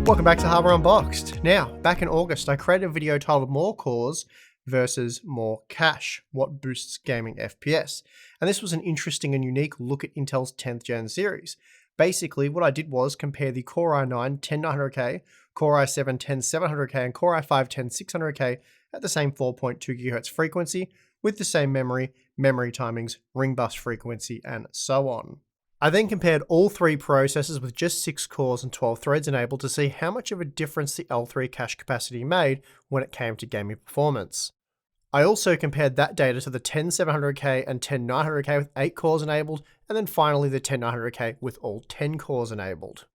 Welcome back to Hardware Unboxed. Now, back in August, I created a video titled More Cores versus More Cache, What Boosts Gaming FPS? And this was an interesting and unique look at Intel's 10th Gen series. Basically, what I did was compare the Core i9 10900K, Core i7 10700K, and Core i5 10600K at the same 4.2 GHz frequency, with the same memory timings, ring bus frequency, and so on. I then compared all three processors with just 6 cores and 12 threads enabled to see how much of a difference the L3 cache capacity made when it came to gaming performance. I also compared that data to the 10700K and 10900K with 8 cores enabled, and then finally the 10900K with all 10 cores enabled.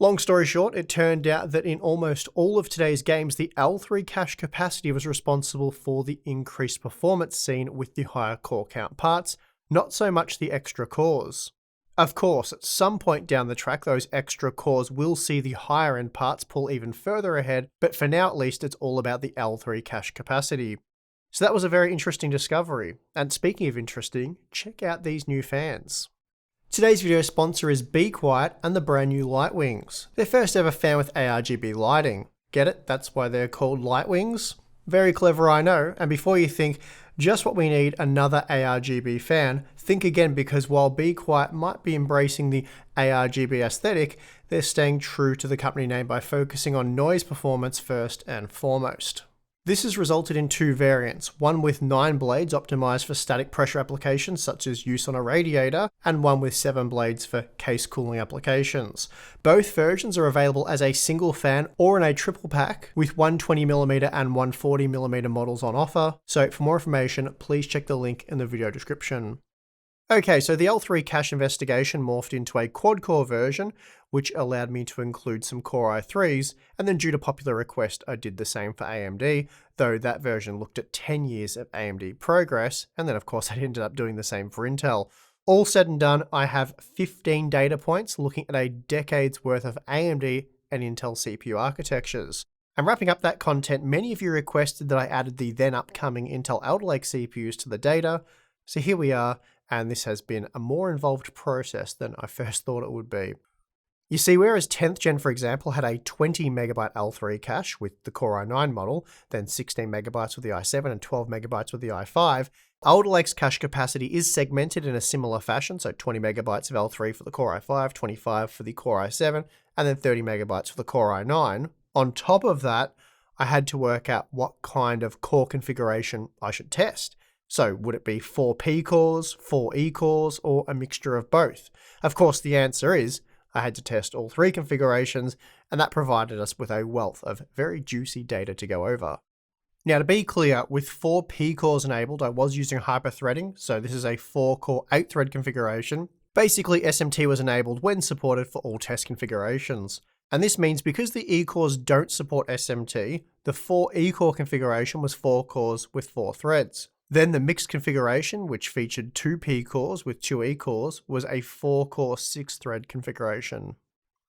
Long story short, it turned out that in almost all of today's games, the L3 cache capacity was responsible for the increased performance seen with the higher core count parts, not so much the extra cores. Of course, at some point down the track, those extra cores will see the higher end parts pull even further ahead, but for now at least, it's all about the L3 cache capacity. So that was a very interesting discovery. And speaking of interesting, check out these new fans. Today's video sponsor is Be Quiet and the brand new Lightwings. Their first ever fan with ARGB lighting. Get it? That's why they're called Lightwings? Very clever, I know. And before you think, just what we need, another ARGB fan, think again, because while Be Quiet might be embracing the ARGB aesthetic, they're staying true to the company name by focusing on noise performance first and foremost. This has resulted in 2 variants, one with 9 blades optimized for static pressure applications such as use on a radiator, and one with 7 blades for case cooling applications. Both versions are available as a single fan or in a triple pack with 120mm and 140mm models on offer. So for more information, please check the link in the video description. Okay, so the L3 cache investigation morphed into a quad-core version, which allowed me to include some Core i3s, and then due to popular request, I did the same for AMD, though that version looked at 10 years of AMD progress, and then of course I ended up doing the same for Intel. All said and done, I have 15 data points looking at a decade's worth of AMD and Intel CPU architectures. And wrapping up that content, many of you requested that I added the then upcoming Intel Alder Lake CPUs to the data, so here we are. And this has been a more involved process than I first thought it would be. You see, whereas 10th Gen, for example, had a 20MB L3 cache with the Core i9 model, then 16MB with the i7 and 12MB with the i5, Alder Lake's cache capacity is segmented in a similar fashion, so 20MB of L3 for the Core i5, 25 for the Core i7, and then 30MB for the Core i9. On top of that, I had to work out what kind of core configuration I should test. So would it be 4 P cores, 4 E cores, or a mixture of both? Of course, the answer is I had to test all 3 configurations, and that provided us with a wealth of very juicy data to go over. Now, to be clear, with 4 P cores enabled, I was using hyper-threading, so this is a 4-core 8-thread configuration. Basically, SMT was enabled when supported for all test configurations. And this means because the E cores don't support SMT, the 4 E core configuration was 4 cores with 4 threads. Then the mixed configuration, which featured 2 P cores with 2 E cores, was a 4-core 6-thread configuration.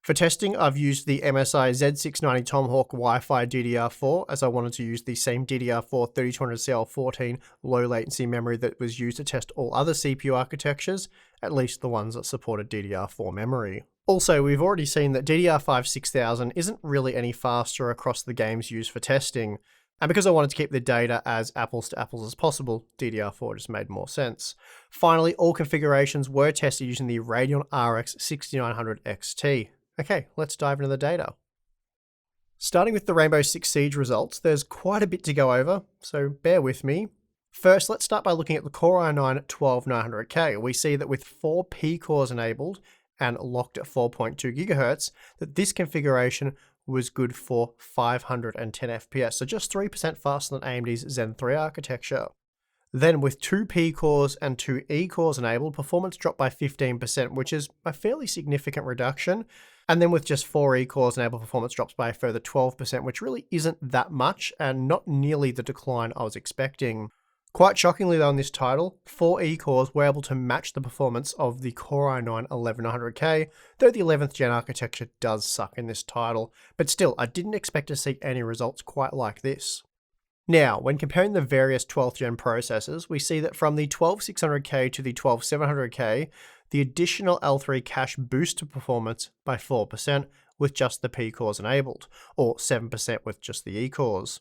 For testing, I've used the MSI Z690 Tomahawk Wi-Fi DDR4, as I wanted to use the same DDR4 3200CL14 low latency memory that was used to test all other CPU architectures, at least the ones that supported DDR4 memory. Also, we've already seen that DDR5 6000 isn't really any faster across the games used for testing. And because I wanted to keep the data as apples to apples as possible, DDR4 just made more sense. Finally, all configurations were tested using the Radeon RX 6900 XT. Okay, let's dive into the data. Starting with the Rainbow Six Siege results, there's quite a bit to go over, so bear with me. First, let's start by looking at the Core i9 12900K. We see that with 4 P cores enabled and locked at 4.2 GHz, that this configuration was good for 510 FPS, so just 3% faster than AMD's Zen 3 architecture. Then with 2 P cores and 2 E cores enabled, performance dropped by 15%, which is a fairly significant reduction. And then with just 4 E cores enabled, performance drops by a further 12%, which really isn't that much and not nearly the decline I was expecting. Quite shockingly though in this title, 4 E cores were able to match the performance of the Core i9 11900K, though the 11th Gen architecture does suck in this title, but still I didn't expect to see any results quite like this. Now, when comparing the various 12th Gen processors, we see that from the 12600K to the 12700K, the additional L3 cache boosted performance by 4%, with just the P cores enabled, or 7% with just the E cores.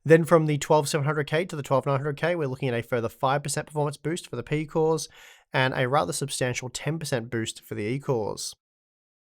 Then from the 12700K to the 12900K, we're looking at a further 5% performance boost for the P cores, and a rather substantial 10% boost for the E cores.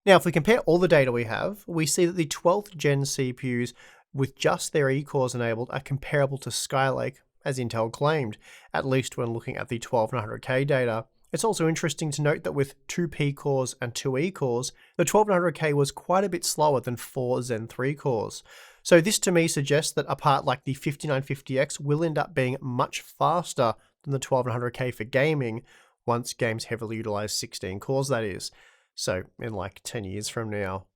Now, if we compare all the data we have, we see that the 12th gen CPUs with just their E cores enabled are comparable to Skylake, as Intel claimed, at least when looking at the 12900K data. It's also interesting to note that with 2 P cores and 2 E cores, the 12900K was quite a bit slower than 4 Zen 3 cores. So this to me suggests that a part like the 5950X will end up being much faster than the 12900K for gaming, once games heavily utilize 16 cores, that is. So in like 10 years from now.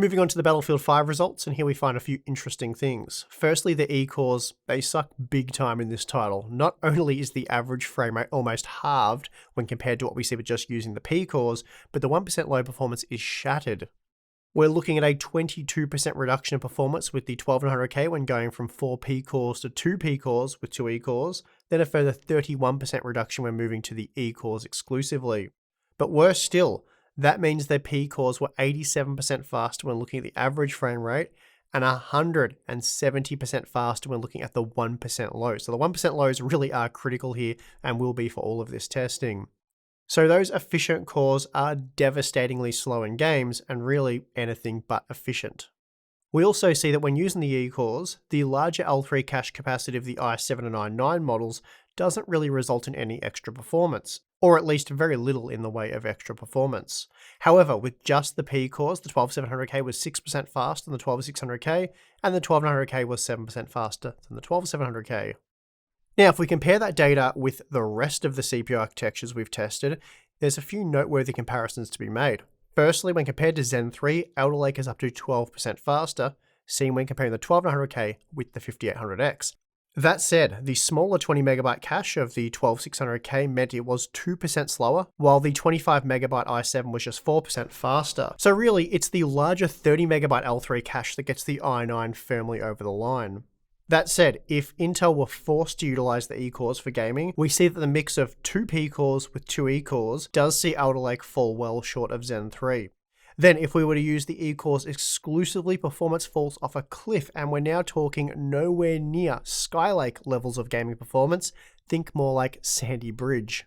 Moving on to the Battlefield 5 results, and here we find a few interesting things. Firstly, the E-cores, they suck big time in this title. Not only is the average frame rate almost halved when compared to what we see with just using the P-cores, but the 1% low performance is shattered. We're looking at a 22% reduction in performance with the 12900K when going from 4 P-cores to 2 P-cores with 2 E-cores, then a further 31% reduction when moving to the E-cores exclusively. But worse still, that means their P cores were 87% faster when looking at the average frame rate and 170% faster when looking at the 1% lows. So the 1% lows really are critical here and will be for all of this testing. So those efficient cores are devastatingly slow in games and really anything but efficient. We also see that when using the E cores, the larger L3 cache capacity of the i7 and i9 models doesn't really result in any extra performance, or at least very little in the way of extra performance. However, with just the P cores, the 12700K was 6% faster than the 12600K, and the 12900K was 7% faster than the 12700K. Now, if we compare that data with the rest of the CPU architectures we've tested, there's a few noteworthy comparisons to be made. Firstly, when compared to Zen 3, Alder Lake is up to 12% faster, seen when comparing the 12900K with the 5800X. That said, the smaller 20MB cache of the 12600K meant it was 2% slower, while the 25MB i7 was just 4% faster. So really, it's the larger 30MB L3 cache that gets the i9 firmly over the line. That said, if Intel were forced to utilize the E-cores for gaming, we see that the mix of 2 P-cores with 2 E-cores does see Alder Lake fall well short of Zen 3. Then if we were to use the E-cores exclusively, performance falls off a cliff, and we're now talking nowhere near Skylake levels of gaming performance. Think more like Sandy Bridge.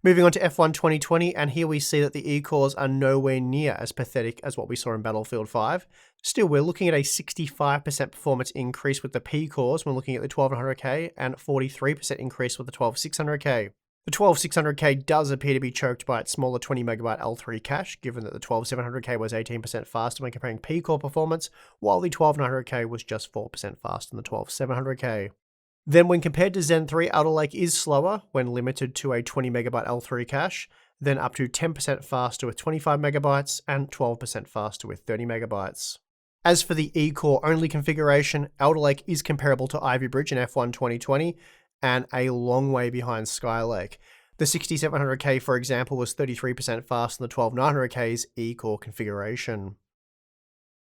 Moving on to F1 2020, and here we see that the E-cores are nowhere near as pathetic as what we saw in Battlefield 5. Still, we're looking at a 65% performance increase with the P-cores when looking at the 12900K, and 43% increase with the 12600K. The 12600K does appear to be choked by its smaller 20MB L3 cache, given that the 12700K was 18% faster when comparing P-core performance, while the 12900K was just 4% faster than the 12700K. Then when compared to Zen 3, Alder Lake is slower when limited to a 20MB L3 cache, then up to 10% faster with 25MB and 12% faster with 30MB. As for the E-core only configuration, Alder Lake is comparable to Ivy Bridge in F1 2020, and a long way behind Skylake. The 6700K, for example, was 33% faster than the 12900K's E-core configuration.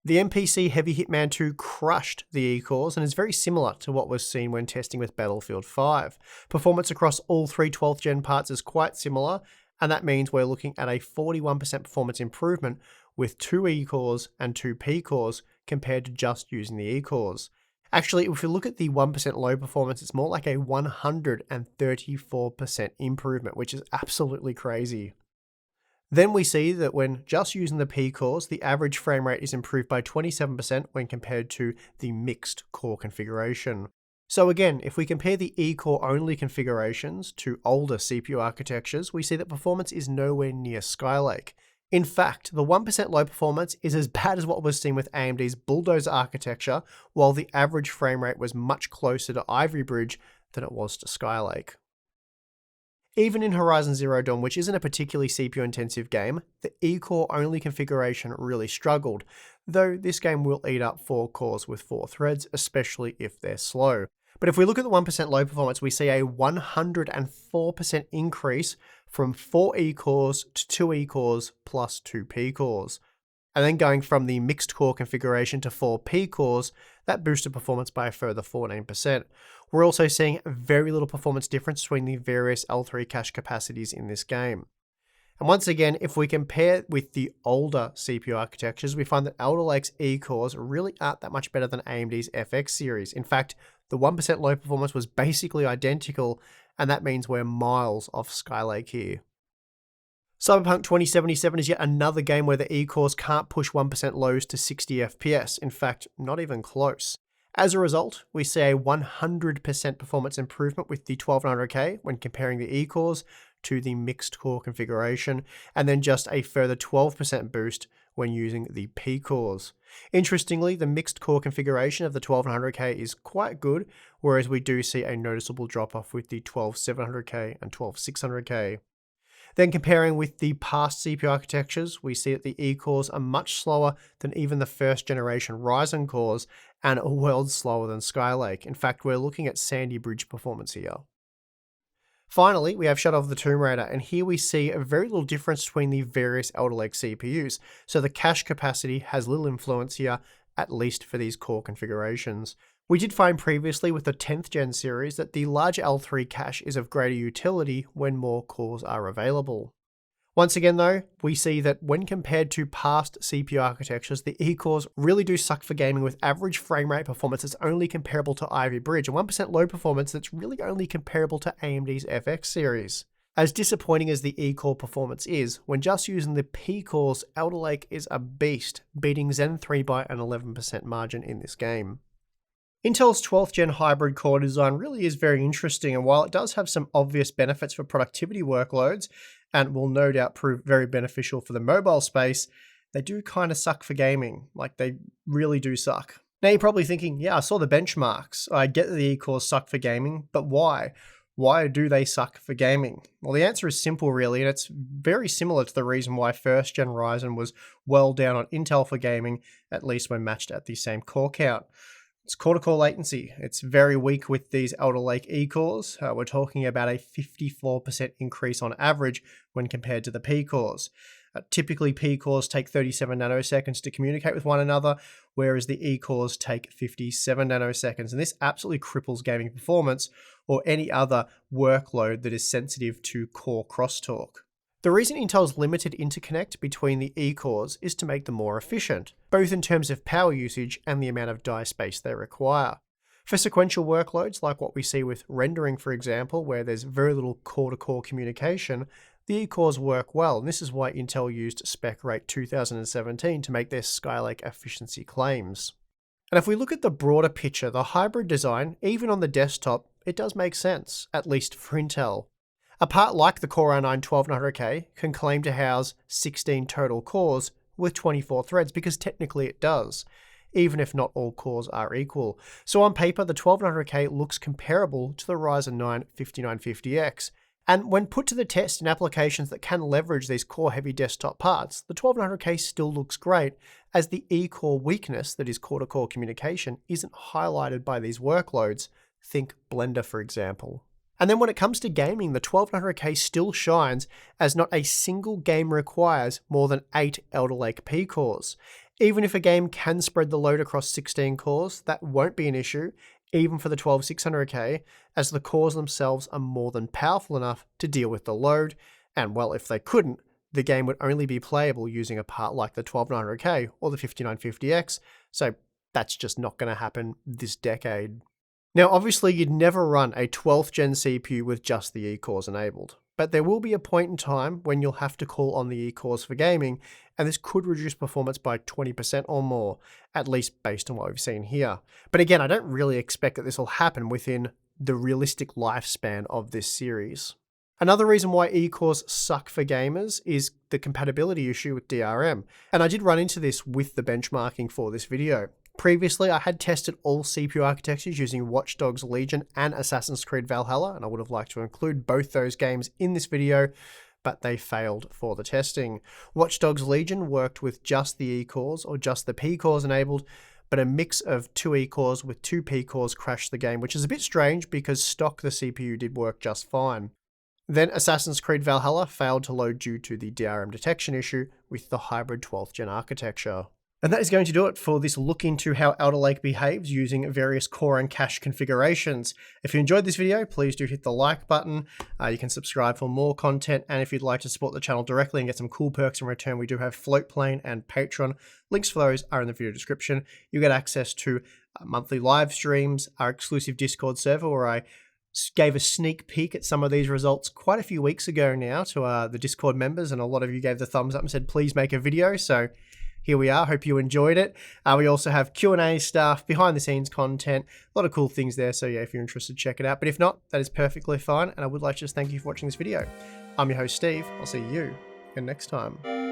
The MPC Heavy Hitman 2 crushed the E-cores and is very similar to what was seen when testing with Battlefield 5. Performance across all 3 12th gen parts is quite similar, and that means we're looking at a 41% performance improvement with 2 E-cores and 2 P-cores compared to just using the E-cores. Actually, if we look at the 1% low performance, it's more like a 134% improvement, which is absolutely crazy. Then we see that when just using the P-cores, the average frame rate is improved by 27% when compared to the mixed core configuration. So again, if we compare the E-core only configurations to older CPU architectures, we see that performance is nowhere near Skylake. In fact, the 1% low performance is as bad as what was seen with AMD's Bulldozer architecture, while the average frame rate was much closer to Ivy Bridge than it was to Skylake. Even in Horizon Zero Dawn, which isn't a particularly CPU-intensive game, the E-core only configuration really struggled, though this game will eat up 4 cores with 4 threads, especially if they're slow. But if we look at the 1% low performance, we see a 104% increase from 4 E-cores to 2 E-cores plus 2 P-cores. And then going from the mixed core configuration to 4 P-cores, that boosted performance by a further 14%. We're also seeing very little performance difference between the various L3 cache capacities in this game. And once again, if we compare with the older CPU architectures, we find that Alder Lake's E-cores really aren't that much better than AMD's FX series. In fact, the 1% low performance was basically identical, and that means we're miles off Skylake here. Cyberpunk 2077 is yet another game where the E-cores can't push 1% lows to 60 FPS, in fact, not even close. As a result, we see a 100% performance improvement with the 1200K when comparing the E-cores to the mixed core configuration, and then just a further 12% boost when using the P-cores. Interestingly, the mixed core configuration of the 1200K is quite good, whereas we do see a noticeable drop-off with the 12700K and 12600K. Then comparing with the past CPU architectures, we see that the E-cores are much slower than even the first generation Ryzen cores and a world slower than Skylake. In fact, we're looking at Sandy Bridge performance here. Finally, we have Shadow of the Tomb Raider, and here we see a very little difference between the various Alder Lake CPUs, so the cache capacity has little influence here, at least for these core configurations. We did find previously with the 10th Gen series that the large L3 cache is of greater utility when more cores are available. Once again though, we see that when compared to past CPU architectures, the E-cores really do suck for gaming with average frame rate performance that's only comparable to Ivy Bridge, and 1% low performance that's really only comparable to AMD's FX series. As disappointing as the E-core performance is, when just using the P-cores, Alder Lake is a beast, beating Zen 3 by an 11% margin in this game. Intel's 12th Gen hybrid core design really is very interesting, and while it does have some obvious benefits for productivity workloads, and will no doubt prove very beneficial for the mobile space, they do kind of suck for gaming. Like, they really do suck. Now you're probably thinking, yeah, I saw the benchmarks. I get that the E-cores suck for gaming, but why? Why do they suck for gaming? Well, the answer is simple really, and it's very similar to the reason why 1st Gen Ryzen was well down on Intel for gaming, at least when matched at the same core count. It's core-to-core latency. It's very weak with these Alder Lake E-cores. We're talking about a 54% increase on average when compared to the P-cores. Typically, P-cores take 37 nanoseconds to communicate with one another, whereas the E-cores take 57 nanoseconds. And this absolutely cripples gaming performance or any other workload that is sensitive to core crosstalk. The reason Intel's limited interconnect between the E-cores is to make them more efficient, both in terms of power usage and the amount of die space they require. For sequential workloads like what we see with rendering, for example, where there's very little core-to-core communication, the E-cores work well, and this is why Intel used Spec Rate 2017 to make their Skylake efficiency claims. And if we look at the broader picture, the hybrid design, even on the desktop, it does make sense, at least for Intel. A part like the Core i9 1200K can claim to house 16 total cores with 24 threads because technically it does, even if not all cores are equal. So on paper, the 1200K looks comparable to the Ryzen 9 5950X. And when put to the test in applications that can leverage these core-heavy desktop parts, the 1200K still looks great, as the E-core weakness, that is core-to-core communication, isn't highlighted by these workloads. Think Blender, for example. And then when it comes to gaming, the 1200K still shines, as not a single game requires more than 8 Alder Lake P cores. Even if a game can spread the load across 16 cores, that won't be an issue, even for the 12600K, as the cores themselves are more than powerful enough to deal with the load, and well, if they couldn't, the game would only be playable using a part like the 12900K or the 5950X, so that's just not going to happen this decade. Now, obviously, you'd never run a 12th Gen CPU with just the E-cores enabled, but there will be a point in time when you'll have to call on the E-cores for gaming, and this could reduce performance by 20% or more, at least based on what we've seen here. But again, I don't really expect that this will happen within the realistic lifespan of this series. Another reason why E-cores suck for gamers is the compatibility issue with DRM, and I did run into this with the benchmarking for this video. Previously, I had tested all CPU architectures using Watch Dogs Legion and Assassin's Creed Valhalla, and I would have liked to include both those games in this video, but they failed for the testing. Watch Dogs Legion worked with just the E-cores or just the P-cores enabled, but a mix of 2 E-cores with 2 P-cores crashed the game, which is a bit strange because stock the CPU did work just fine. Then Assassin's Creed Valhalla failed to load due to the DRM detection issue with the hybrid 12th Gen architecture. And that is going to do it for this look into how Alder Lake behaves using various core and cache configurations. If you enjoyed this video, please do hit the like button. You can subscribe for more content, and if you'd like to support the channel directly and get some cool perks in return, we do have Floatplane and Patreon. Links for those are in the video description. You get access to monthly live streams, our exclusive Discord server where I gave a sneak peek at some of these results quite a few weeks ago now to the Discord members, and a lot of you gave the thumbs up and said please make a video, so here we are. Hope you enjoyed it. We also have Q&A stuff, behind the scenes content, a lot of cool things there, so yeah, if you're interested, check it out. But if not, that is perfectly fine, and I would like to just thank you for watching this video. I'm your host Steve. I'll see you again next time.